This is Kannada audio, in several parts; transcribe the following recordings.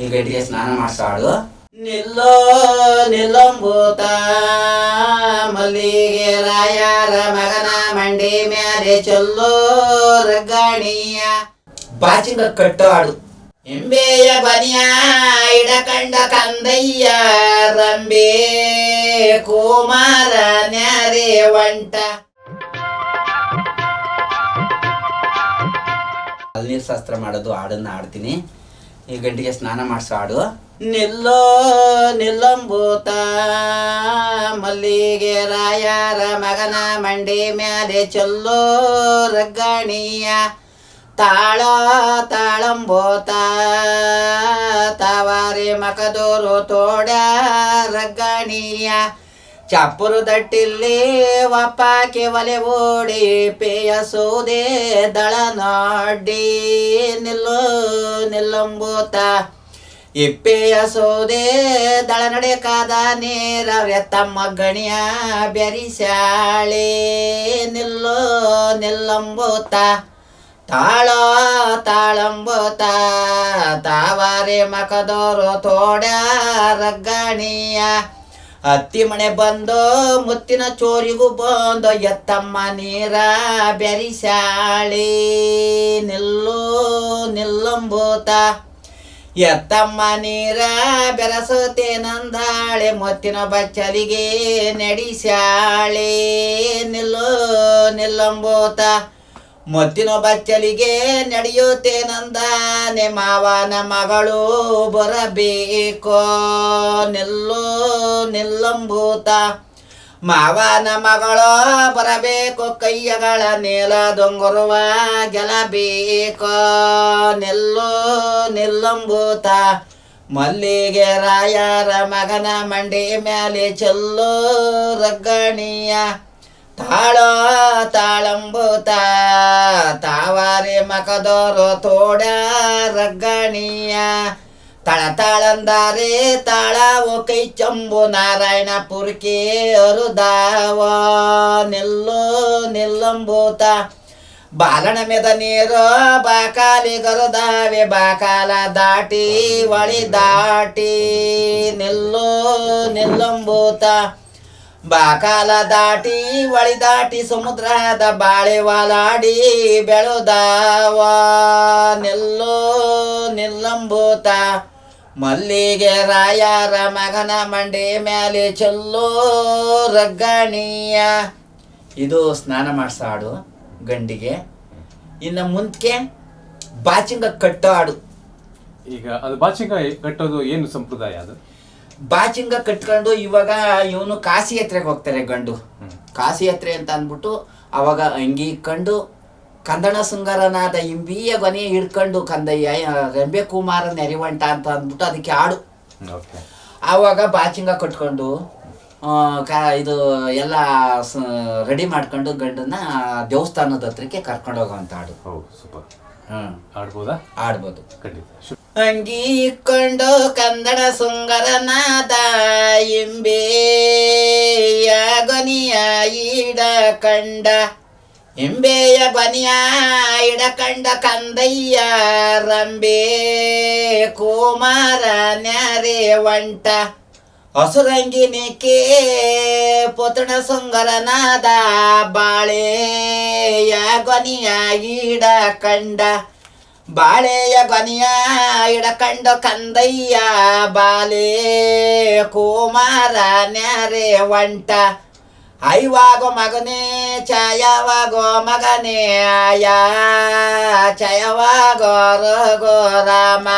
ಈ ಗಂಟಿಗೆ ಸ್ನಾನ ಮಾಡಿಸಾಡು. ನಿಲ್ಲೋ ನಿಲ್ಲಂಬೂತ ಮಲ್ಲಿಗೆ ರಾಯರ ಮಗನ ಮಂಡಿ ಮ್ಯಾಲೆ ಚೊಲ್ಲೋ ರಗ್ಗಾಣಿಯ ಬಾಚಿಂಗ ಕಟ್ಟು ಹಾಡು. ಎಂಬೆಯ ಬನಿಯ ಇಡಕಂಡ ಕಂದಯ್ಯ ರಂಬೆ ಕುಮಾರ ನ್ಯಾರೆ ಒಂಟ. ನೀರು ಶಾಸ್ತ್ರ ಮಾಡೋದು ಹಾಡನ್ನ ಹಾಡ್ತೀನಿ. ಈ ಗಂಟಿಗೆ ಸ್ನಾನ ಮಾಡಿಸೋ ಹಾಡು. ನಿಲ್ಲೋ ನಿಲ್ಲಂಬೂತ ಮಲ್ಲಿಗೆ ರಾಯರ ಮಗನ ಮಂಡಿ ಮ್ಯಾಲೆ ಚೊಲ್ಲೋ ರಗ್ಗಾಣಿಯ ತಾಳ ತಾಳಂಬೋತ ತಾವಾರಿ ಮಕದೂರು ತೋಡ ರಗ್ಗಾಣಿಯ ಚಾಪುರು ದಟ್ಟಿಲ್ಲಿ ವಪ್ಪಾಕೆ ಒಲೆ ಓಡಿ ಪೇಯ ಸೋದೆ ದಳ ನಾಡಿ. ನಿಲ್ಲೋ ನಿಲ್ಲಂಬೂತ ಇಪ್ಪೆಯ ಸೋದೆ ದಳ ನಡೆಕಾದ ನೇರವ್ಯ ತಮ್ಮ ಗಣಿಯ ಬೆರಿಸ್ಯಾಳೆ. ನಿಲ್ಲೋ ನಿಲ್ಲಂಬೂತ ತಾಳ ತಾಳಂಬೂತ ತಾವಾರೆ ಮಕದೋರು ತೋಡ ರಗ್ಗಾಣಿಯ ಹತ್ತಿ ಮನೆ ಬಂದು ಮುತ್ತಿನ ಚೋರಿಗೂ ಬಂದು ಎತ್ತಮ್ಮ ನೀರ ಬೆರಿಸ್ಯಾಳೆ. ನಿಲ್ಲೋ ನಿಲ್ಲಂಬೂತ ಎತ್ತಮ್ಮ ನೀರ ಬೆರಸುತ್ತೇನಂದಾಳೆ ಮುತ್ತಿನ ಬಚ್ಚಲಿಗೆ ನಡೆಸ್ಯಾಳೆ. ನಿಲ್ಲೋ ನಿಲ್ಲಂಬೂತ ಮುತ್ತಿನ ಬಚ್ಚಲಿಗೆ ನಡೆಯುತ್ತೇನಂದಾನೆ ಮಾವನ ಮಗಳು ಬರಬೇಕೋ. ನಿಲ್ಲೋ ನಿಲ್ಲಂಬೂತ ಮಾವನ ಮಗಳು ಬರಬೇಕು ಕೈಯಗಳ ನೇಲ ದೊಂಗುರುವ ಗೆಲ್ಲಬೇಕೋ. ನಿಲ್ಲೋ ನಿಲ್ಲಂಬೂತ ಮಲ್ಲಿಗೆ ರಾಯರ ಮಗನ ಮಂಡಿ ಮ್ಯಾಲೆ ಚೊಲ್ಲೋ ರಗ್ಗಣಿಯ ತಾಳ ತಾಳಂಬೂತ ತಾವಾರೆ ಮಕದೋರು ತೋಡ ರಗ್ಗಣಿಯ ತಳ ತಾಳಂದಾರೆ ತಾಳವು ಕೈ ಚಂಬು ನಾರಾಯಣ ಪುರ್ಕೆ ಅರುದಾವ. ನಿಲ್ಲೋ ನಿಲ್ಲಂಬೂತ ಬಾಲಣ ಮೆದ ನೀರು ಬಾಕಾಲಿ ಗರುದಾವೆ ಬಾಕಾಲ ದಾಟಿ ಒಳಿ ದಾಟಿ. ನಿಲ್ಲೋ ನಿಲ್ಲಂಬೂತ ಬಾಕಾಲ ದಾಟಿ ಒಳಿ ದಾಟಿ ಸಮುದ್ರದ ಬಾಳೆ ವಾಲಾಡಿ ಬೆಳುದಾವ. ನಿಲ್ಲೋ ನಿಲ್ಲಂಬೂತ ಮಲ್ಲಿಗೆ ರಾಯರ ಮಗನ ಮಂಡಿ ಮ್ಯಾಲೆ ಚೊಲ್ಲೋ ರಗ್ಗಣಿಯ. ಇದು ಸ್ನಾನ ಮಾಡಿಸೋ ಹಾಡು ಗಂಡಿಗೆ. ಇನ್ನು ಮುಂದಕ್ಕೆ ಬಾಚಿಂಗ ಕಟ್ಟೋ ಹಾಡು. ಈಗ ಅದು ಬಾಚಿಂಗ ಕಟ್ಟೋದು ಏನು ಸಂಪ್ರದಾಯ? ಅದು ಬಾಚಿಂಗ ಕಟ್ಕೊಂಡು ಇವಾಗ ಇವನು ಕಾಶಿ ಯಾತ್ರೆಗೆ ಹೋಗ್ತಾರೆ ಗಂಡು. ಕಾಶಿ ಯಾತ್ರೆ ಅಂತ ಅಂದ್ಬಿಟ್ಟು ಅವಾಗ ಅಂಗಿ ಇಕ್ಕೊಂಡು ಕಂದಣ ಸುಂಗರನಾದ ಇಂಬಿಯ ಕೊನೆ ಹಿಡ್ಕೊಂಡು ಕಂದಯ್ಯ ರೆಂಬೆ ಕುಮಾರ ನೆರಿವಂಟ ಅಂತ ಅಂದ್ಬಿಟ್ಟು ಅದಕ್ಕೆ ಹಾಡು. ಆವಾಗ ಬಾಚಿಂಗ ಕಟ್ಕೊಂಡು ಇದು ಎಲ್ಲ ರೆಡಿ ಮಾಡ್ಕೊಂಡು ಗಂಡನ್ನ ದೇವಸ್ಥಾನದ ಹತ್ರಕ್ಕೆ ಕರ್ಕೊಂಡು ಹೋಗೋವಂಥ ಹಾಡು. ಆಡ್ಬೋದಾ? ಆಡ್ಬೋದು ಖಂಡಿತ. ಅಂಗಿ ಇಕ್ಕೊಂಡು ಕನ್ನಡ ಸುಂಗರನಾದ ಎಂಬೆಯ ಗೊನಿಯ ಈಡ ಕಂಡ ಎಂಬೆಯ ಗೊನಿಯ ಇಡ ಕಂಡ ಕಂದಯ್ಯ ರಂಬೆ ಕುಮಾರ ನ್ಯಾರೆ ಒಂಟ ಹಸುರಂಗಿನಿಕೆ ಪುತಣ ಸುಂಗರನಾದ ಬಾಳೆಯ ಗೊನಿಯ ಈಡ ಕಂಡ ಬಾಳೆಯ ಗೊನಿಯ ಇಡಕಂಡ ಕಂದಯ್ಯ ಬಾಲೆ ಕುಮಾರ ನ್ಯಾರೆ ಒಂಟ. ಐವಾಗೋ ಮಗನೇ ಛಾಯವಾಗೋ ಮಗನೇ ಆಯಾ ಛಯವಾಗೋ ರಘು ರಾಮ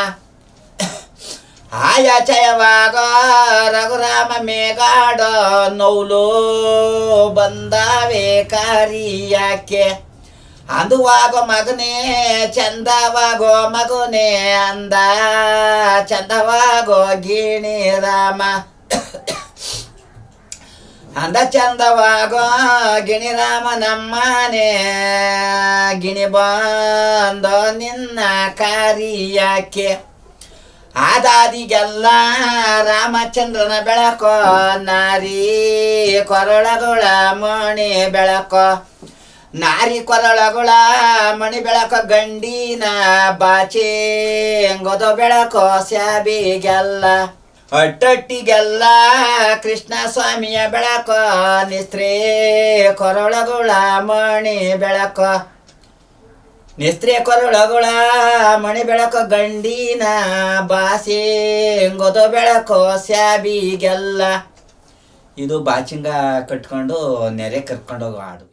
ಆಯಾ ಛಯವಾಗೋ ರಘುರಾಮ ಮೇಘಾಡೋ ನೌಲೋ ಬಂದಾವೆ ಕಾರಿಯಾಕೆ ಅಂದುವಾಗೋ ಮಗನೇ ಚಂದವಾಗೋ ಮಗುನೇ ಅಂದ ಚಂದವಾಗೋ ಗಿಣಿ ರಾಮ ಅಂದ ಚಂದವಾಗೋ ಗಿಣಿ ರಾಮ ನಮ್ಮನೆ ಗಿಣಿ ಬಂದೋ ನಿನ್ನ ಕಾರಿಯಾಕೆ ಆದಾದಿಗೆಲ್ಲ ರಾಮಚಂದ್ರನ ಬೆಳಕೋ ನಾರಿ ಕೊರಳಗಳ ಮಣಿ ಬೆಳಕೋ ನಾರಿ ಕೊರಳಗಳ ಮಣಿ ಬೆಳಕ ಗಂಡಿನ ಬಾಚೆ ಹೆಂಗೋದೋ ಬೆಳಕೋ ಸ್ಯಾಬಿಗೆಲ್ಲ ಅಟ್ಟಟ್ಟಿಗೆಲ್ಲ ಕೃಷ್ಣ ಸ್ವಾಮಿಯ ಬೆಳಕ ನಿಸ್ತ್ರೀ ಕೊರಳಗಳ ಮಣಿ ಬೆಳಕ ನಿಸ್ತ್ರೀ ಕೊರಳಗಳ ಮಣಿ ಬೆಳಕ ಗಂಡಿನ ಬಾಸೆ ಹೆಂಗೋದೋ ಬೆಳಕೋ ಸ್ಯಾಬಿಗೆಲ್ಲ. ಇದು ಬಾಚಿಂಗ ಕಟ್ಕೊಂಡು ನೆರೆ ಕರ್ಕೊಂಡೋಗೋ ಹಾಡು.